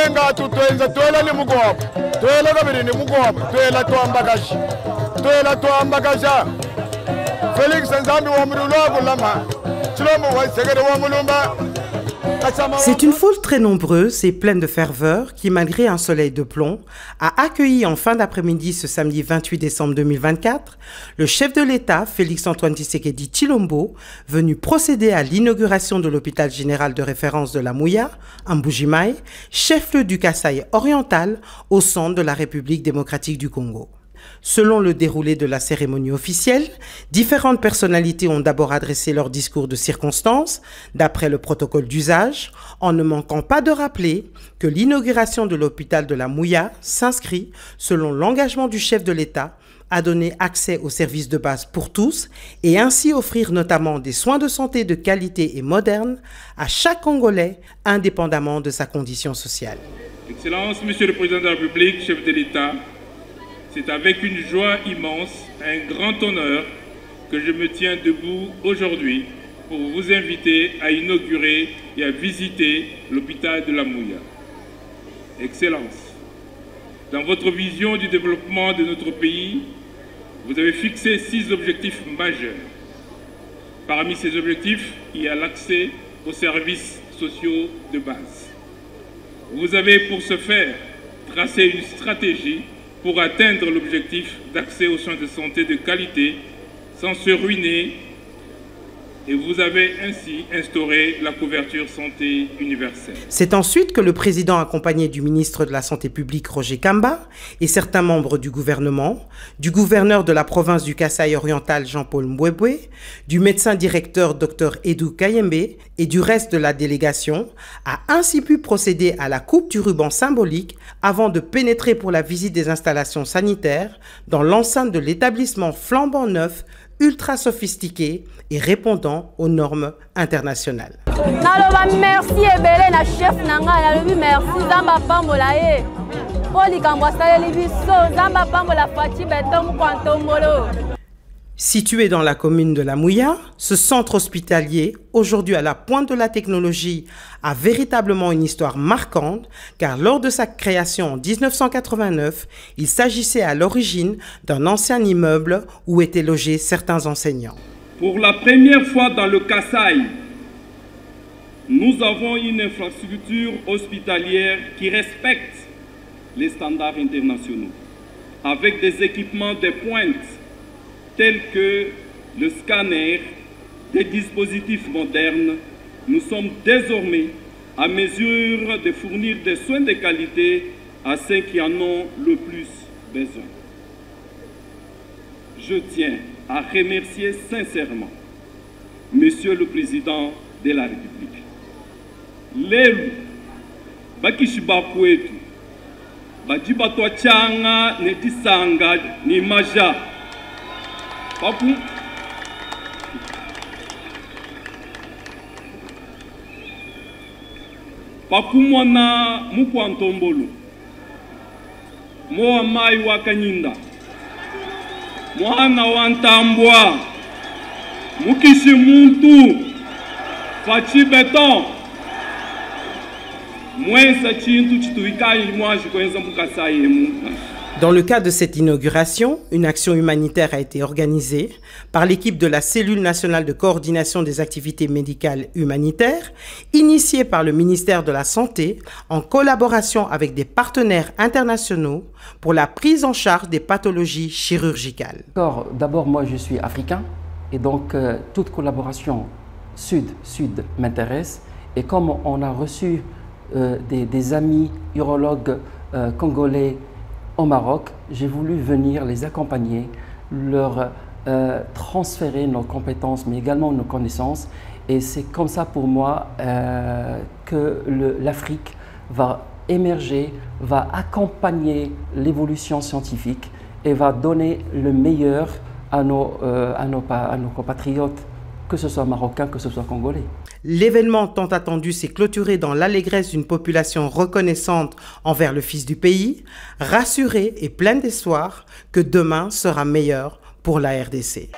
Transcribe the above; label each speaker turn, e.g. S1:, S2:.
S1: Nenga tutoenza tuela ni mugoba. Tuela kabiri ni mugoba. Tuela tuambagashi. Tuela tuambagasha. Felix Nzambi wa mululwa bulama. Chilomo wa segere wa mulumba.
S2: C'est une foule très nombreuse et pleine de ferveur qui, malgré un soleil de plomb, a accueilli en fin d'après-midi ce samedi 28 décembre 2024 le chef de l'État, Félix-Antoine Tshisekedi Tshilombo, venu procéder à l'inauguration de l'hôpital général de référence de la Mouya, à Mbuji-Mayi, chef-lieu du Kasaï oriental, au centre de la République démocratique du Congo. Selon le déroulé de la cérémonie officielle, différentes personnalités ont d'abord adressé leur discours de circonstance, d'après le protocole d'usage, en ne manquant pas de rappeler que l'inauguration de l'hôpital de la Mouya s'inscrit, selon l'engagement du chef de l'État, à donner accès aux services de base pour tous et ainsi offrir notamment des soins de santé de qualité et modernes à chaque Congolais, indépendamment de sa condition sociale.
S3: Excellence, Monsieur le Président de la République, chef de l'État, c'est avec une joie immense, un grand honneur que je me tiens debout aujourd'hui pour vous inviter à inaugurer et à visiter l'hôpital de la Mouya. Excellence, dans votre vision du développement de notre pays, vous avez fixé 6 objectifs majeurs. Parmi ces objectifs, il y a l'accès aux services sociaux de base. Vous avez pour ce faire tracé une stratégie pour atteindre l'objectif d'accès aux soins de santé de qualité sans se ruiner, et vous avez ainsi instauré la couverture santé universelle.
S2: C'est ensuite que le président, accompagné du ministre de la Santé publique Roger Kamba et certains membres du gouvernement, du gouverneur de la province du Kasaï oriental Jean-Paul Mbwebwe, du médecin directeur Dr Edou Kayembe et du reste de la délégation, a ainsi pu procéder à la coupe du ruban symbolique avant de pénétrer pour la visite des installations sanitaires dans l'enceinte de l'établissement flambant neuf, ultra sophistiqué et répondant aux normes internationales.
S4: Merci ebele na chef nanga nalobi merci zamba pambola ye. Poli kambwasale libiso zamba pambola fati betom kwantombolo.
S2: Situé dans la commune de la Mouya, ce centre hospitalier, aujourd'hui à la pointe de la technologie, a véritablement une histoire marquante car lors de sa création en 1989, il s'agissait à l'origine d'un ancien immeuble où étaient logés certains enseignants.
S3: Pour la première fois dans le Kasaï, nous avons une infrastructure hospitalière qui respecte les standards internationaux, avec des équipements de pointe tels que le scanner, des dispositifs modernes. Nous sommes désormais à mesure de fournir des soins de qualité à ceux qui en ont le plus besoin. Je tiens à remercier sincèrement Monsieur le Président de la République. Lelu, bakishibakwetu, bajibatwa changa netisanga ni maja. Pakumwana mukwantombolo, moa mai wa kanyinda, mwana wa ntambwa, mukishi muntu, fachi beton, mwensa chintu chituikai mwaji kwenza mukasaye munga.
S2: Dans le cadre de cette inauguration, une action humanitaire a été organisée par l'équipe de la Cellule nationale de coordination des activités médicales humanitaires, initiée par le ministère de la Santé en collaboration avec des partenaires internationaux pour la prise en charge des pathologies chirurgicales.
S5: D'abord, moi je suis africain et donc toute collaboration sud-sud m'intéresse. Et comme on a reçu des amis urologues congolais au Maroc, j'ai voulu venir les accompagner, leur transférer nos compétences, mais également nos connaissances. Et c'est comme ça pour moi que l'Afrique va émerger, va accompagner l'évolution scientifique et va donner le meilleur à nos compatriotes, que ce soit marocains, que ce soit congolais.
S2: L'événement tant attendu s'est clôturé dans l'allégresse d'une population reconnaissante envers le fils du pays, rassurée et pleine d'espoir que demain sera meilleur pour la RDC.